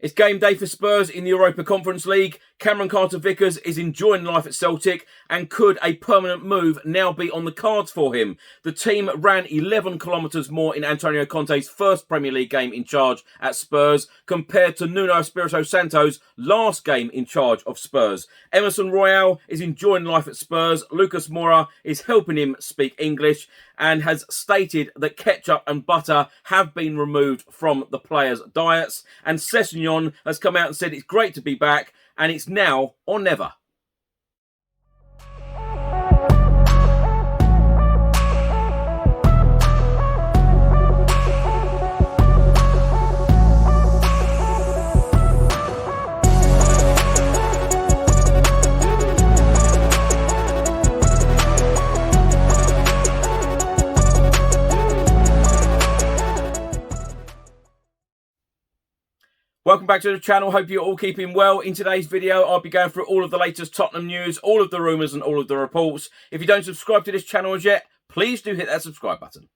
It's game day for Spurs in the Europa Conference League. Cameron Carter-Vickers is enjoying life at Celtic, and could a permanent move now be on the cards for him? The team ran 11 kilometres more in Antonio Conte's first Premier League game in charge at Spurs compared to Nuno Espirito Santo's last game in charge of Spurs. Emerson Royale is enjoying life at Spurs. Lucas Moura is helping him speak English and has stated that ketchup and butter have been removed from the players' diets. And Sessegnon has come out and said it's great to be back and it's now or never. Welcome back to the channel. Hope you're all keeping well. In today's video, I'll be going through all of the latest Tottenham news, all of the rumours and all of the reports. If you don't subscribe to this channel as yet, please do hit that subscribe button.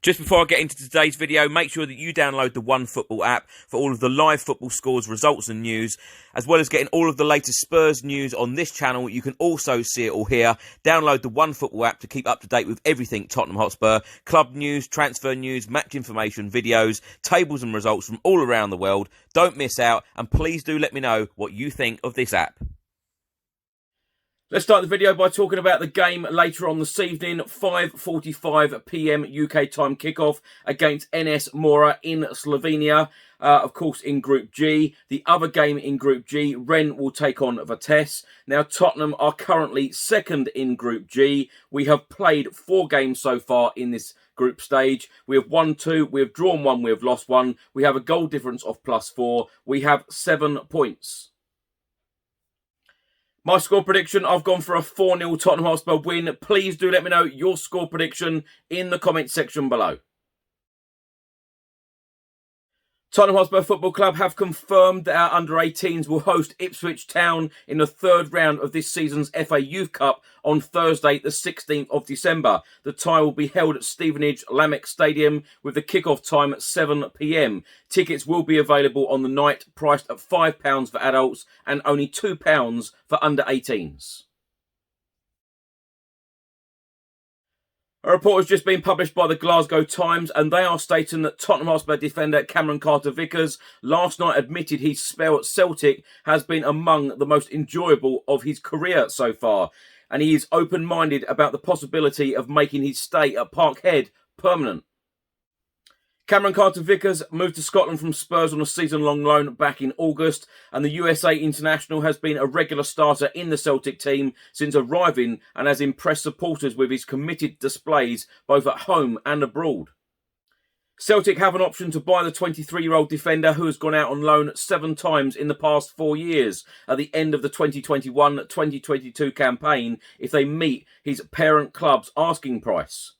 Just before I get into today's video, make sure that you download the OneFootball app for all of the live football scores, results and news, as well as getting all of the latest Spurs news on this channel. You can also see it all here. Download the OneFootball app to keep up to date with everything Tottenham Hotspur, club news, transfer news, match information, videos, tables and results from all around the world. Don't miss out, and please do let me know what you think of this app. Let's start the video by talking about the game later on this evening. 5:45 PM UK time kickoff against NS Mora in Slovenia. Of course, in Group G. The other game in Group G, Rennes will take on Vitesse. Now, Tottenham are currently second in Group G. We have played 4 games so far in this group stage. We have won 2, we have drawn 1, we have lost 1. We have a goal difference of +4. We have 7 points. My score prediction, I've gone for a 4-0 Tottenham Hotspur win. Please do let me know your score prediction in the comment section below. Tottenham Hotspur Football Club have confirmed that our under-18s will host Ipswich Town in the 3rd round of this season's FA Youth Cup on Thursday, the 16th of December. The tie will be held at Stevenage Lamech Stadium with the kick-off time at 7 PM. Tickets will be available on the night, priced at £5 for adults and only £2 for under-18s. A report has just been published by the Glasgow Times, and they are stating that Tottenham Hotspur defender Cameron Carter-Vickers last night admitted his spell at Celtic has been among the most enjoyable of his career so far, and he is open-minded about the possibility of making his stay at Parkhead permanent. Cameron Carter-Vickers moved to Scotland from Spurs on a season-long loan back in August, and the USA international has been a regular starter in the Celtic team since arriving and has impressed supporters with his committed displays both at home and abroad. Celtic have an option to buy the 23-year-old defender who has gone out on loan 7 times in the past 4 years at the end of the 2021-2022 campaign if they meet his parent club's asking price.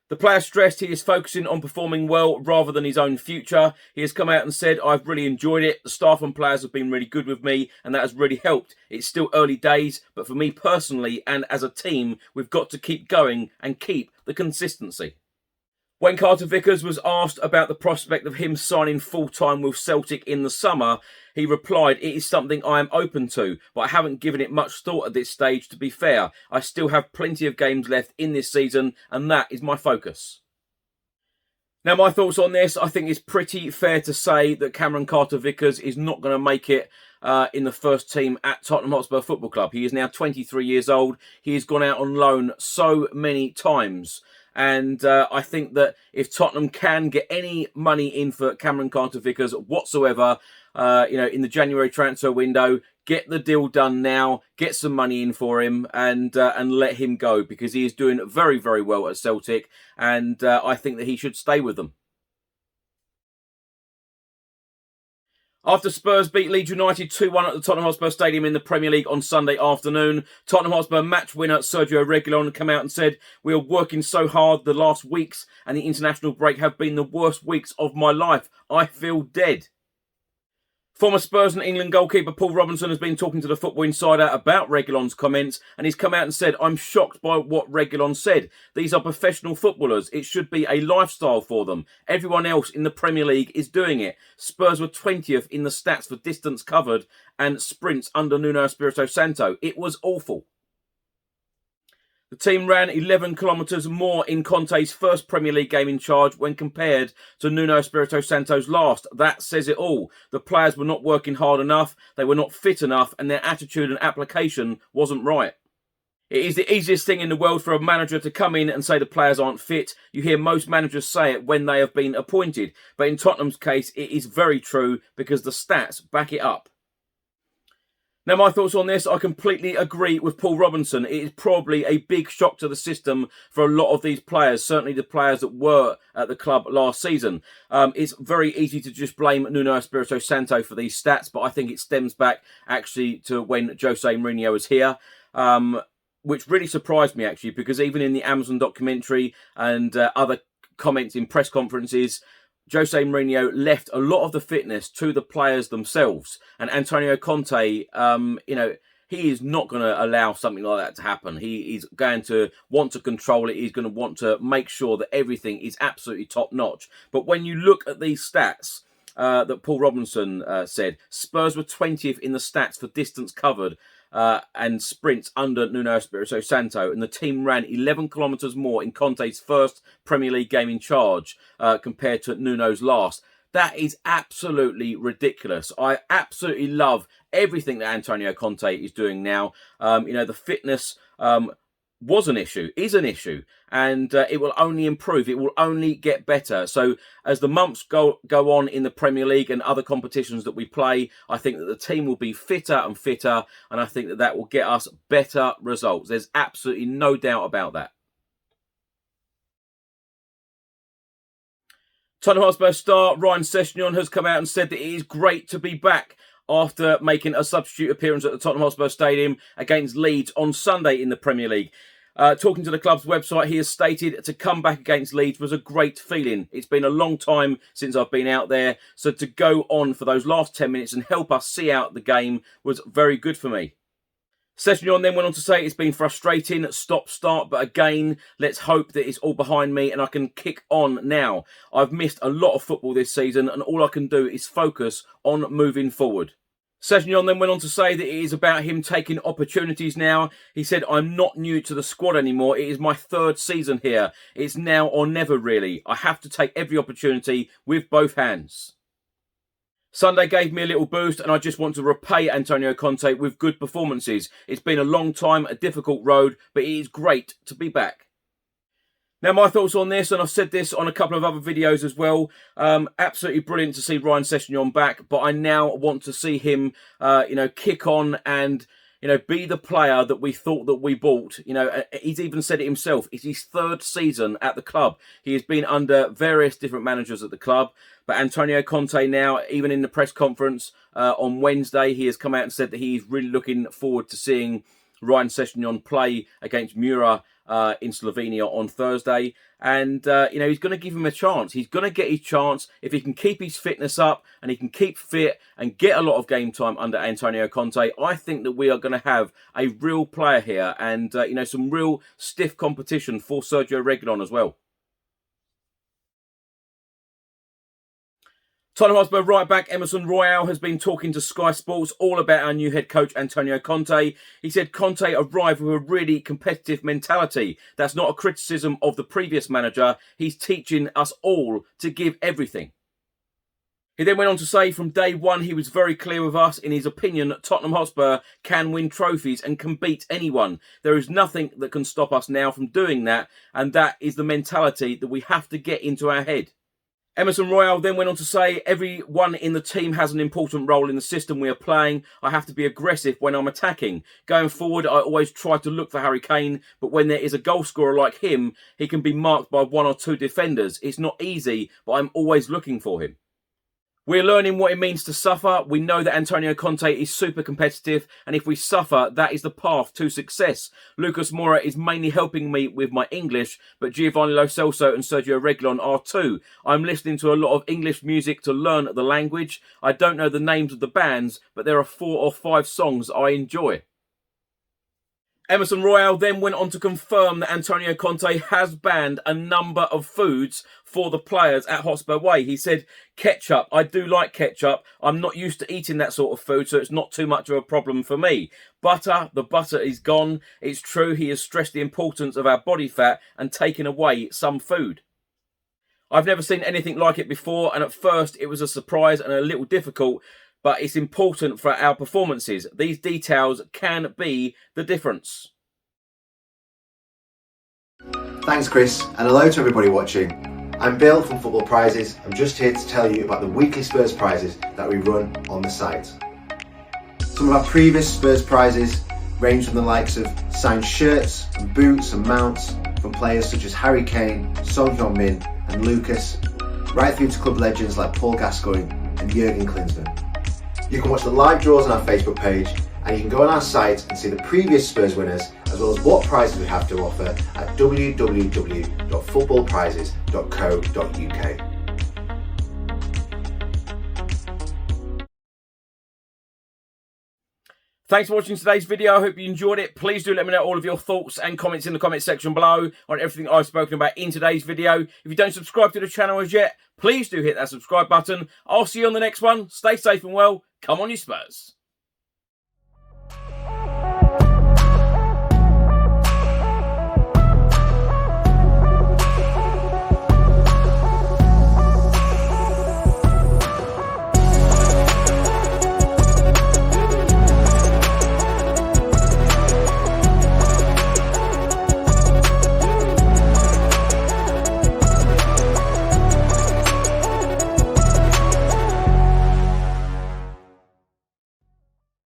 The player stressed he is focusing on performing well rather than his own future. He has come out and said, "I've really enjoyed it. The staff and players have been really good with me and that has really helped. It's still early days, but for me personally and as a team, we've got to keep going and keep the consistency." When Carter-Vickers was asked about the prospect of him signing full-time with Celtic in the summer, he replied, "It is something I am open to, but I haven't given it much thought at this stage, to be fair. I still have plenty of games left in this season, and that is my focus." Now, my thoughts on this, I think it's pretty fair to say that Cameron Carter-Vickers is not going to make it in the first team at Tottenham Hotspur Football Club. He is now 23 years old. He has gone out on loan so many times. And I think that if Tottenham can get any money in for Cameron Carter-Vickers whatsoever, in the January transfer window, get the deal done now, get some money in for him, and let him go, because he is doing very, very well at Celtic, and I think that he should stay with them. After Spurs beat Leeds United 2-1 at the Tottenham Hotspur Stadium in the Premier League on Sunday afternoon, Tottenham Hotspur match winner Sergio Reguilon came out and said, "We are working so hard. The last weeks and the international break have been the worst weeks of my life. I feel dead." Former Spurs and England goalkeeper Paul Robinson has been talking to the Football Insider about Reguilon's comments, and he's come out and said, "I'm shocked by what Reguilon said. These are professional footballers. It should be a lifestyle for them. Everyone else in the Premier League is doing it. Spurs were 20th in the stats for distance covered and sprints under Nuno Espirito Santo. It was awful." The team ran 11 kilometres more in Conte's first Premier League game in charge when compared to Nuno Espirito Santo's last. That says it all. The players were not working hard enough, they were not fit enough, and their attitude and application wasn't right. It is the easiest thing in the world for a manager to come in and say the players aren't fit. You hear most managers say it when they have been appointed. But in Tottenham's case, it is very true because the stats back it up. Now, my thoughts on this, I completely agree with Paul Robinson. It is probably a big shock to the system for a lot of these players, certainly the players that were at the club last season. It's very easy to just blame Nuno Espirito Santo for these stats, but I think it stems back actually to when Jose Mourinho was here, which really surprised me actually, because even in the Amazon documentary and other comments in press conferences, Jose Mourinho left a lot of the fitness to the players themselves. And Antonio Conte, he is not going to allow something like that to happen. He is going to want to control it. He's going to want to make sure that everything is absolutely top notch. But when you look at these stats that Paul Robinson said, Spurs were 20th in the stats for distance covered and sprints under Nuno Espirito Santo, and the team ran 11 kilometres more in Conte's first Premier League game in charge compared to Nuno's last. That is absolutely ridiculous. I absolutely love everything that Antonio Conte is doing now. The fitness was an issue, is an issue, and it will only improve. It will only get better. So as the months go on in the Premier League and other competitions that we play, I think that the team will be fitter and fitter, and I think that that will get us better results. There's absolutely no doubt about that. Tottenham Hotspur star Ryan Sessegnon has come out and said that it is great to be back after making a substitute appearance at the Tottenham Hotspur Stadium against Leeds on Sunday in the Premier League. Talking to the club's website, he has stated to come back against Leeds was a great feeling. It's been a long time since I've been out there, so to go on for those last 10 minutes and help us see out the game was very good for me. Sessegnon then went on to say it's been frustrating, stop-start, but again, let's hope that it's all behind me and I can kick on now. I've missed a lot of football this season and all I can do is focus on moving forward. Sessegnon then went on to say that it is about him taking opportunities now. He said, I'm not new to the squad anymore. It is my third season here. It's now or never really. I have to take every opportunity with both hands. Sunday gave me a little boost and I just want to repay Antonio Conte with good performances. It's been a long time, a difficult road, but it is great to be back. Now, my thoughts on this, and I've said this on a couple of other videos as well, absolutely brilliant to see Ryan Sessegnon back, but I now want to see him, kick on and, be the player that we thought that we bought. He's even said it himself. It's his third season at the club. He has been under various different managers at the club, but Antonio Conte now, even in the press conference on Wednesday, he has come out and said that he's really looking forward to seeing Ryan Sessegnon play against Mura in Slovenia on Thursday. And, he's going to give him a chance. He's going to get his chance if he can keep his fitness up and he can keep fit and get a lot of game time under Antonio Conte. I think that we are going to have a real player here and, some real stiff competition for Sergio Reguilon as well. Tottenham Hotspur right back Emerson Royal has been talking to Sky Sports all about our new head coach Antonio Conte. He said Conte arrived with a really competitive mentality. That's not a criticism of the previous manager. He's teaching us all to give everything. He then went on to say from day one he was very clear with us. In his opinion, Tottenham Hotspur can win trophies and can beat anyone. There is nothing that can stop us now from doing that, and that is the mentality that we have to get into our head. Emerson Royal then went on to say, everyone in the team has an important role in the system we are playing. I have to be aggressive when I'm attacking. Going forward, I always try to look for Harry Kane, but when there is a goal scorer like him, he can be marked by one or two defenders. It's not easy, but I'm always looking for him. We're learning what it means to suffer. We know that Antonio Conte is super competitive, and if we suffer, that is the path to success. Lucas Moura is mainly helping me with my English, but Giovanni Lo Celso and Sergio Reguilon are too. I'm listening to a lot of English music to learn the language. I don't know the names of the bands, but there are 4 or 5 songs I enjoy. Emerson Royale then went on to confirm that Antonio Conte has banned a number of foods for the players at Hotspur Way. He said, ketchup, I do like ketchup. I'm not used to eating that sort of food, so it's not too much of a problem for me. Butter, the butter is gone. It's true, he has stressed the importance of our body fat and taken away some food. I've never seen anything like it before, and at first it was a surprise and a little difficult, but it's important for our performances. These details can be the difference. Thanks, Chris, and hello to everybody watching. I'm Bill from Football Prizes. I'm just here to tell you about the weekly Spurs prizes that we run on the site. Some of our previous Spurs prizes range from the likes of signed shirts and boots and mounts from players such as Harry Kane, Son Heung-min and Lucas, right through to club legends like Paul Gascoigne and Jurgen Klinsmann. You can watch the live draws on our Facebook page, and you can go on our site and see the previous Spurs winners, as well as what prizes we have to offer at www.footballprizes.co.uk. Thanks for watching today's video. I hope you enjoyed it. Please do let me know all of your thoughts and comments in the comment section below on everything I've spoken about in today's video. If you don't subscribe to the channel as yet, please do hit that subscribe button. I'll see you on the next one. Stay safe and well. Come on, you Spurs.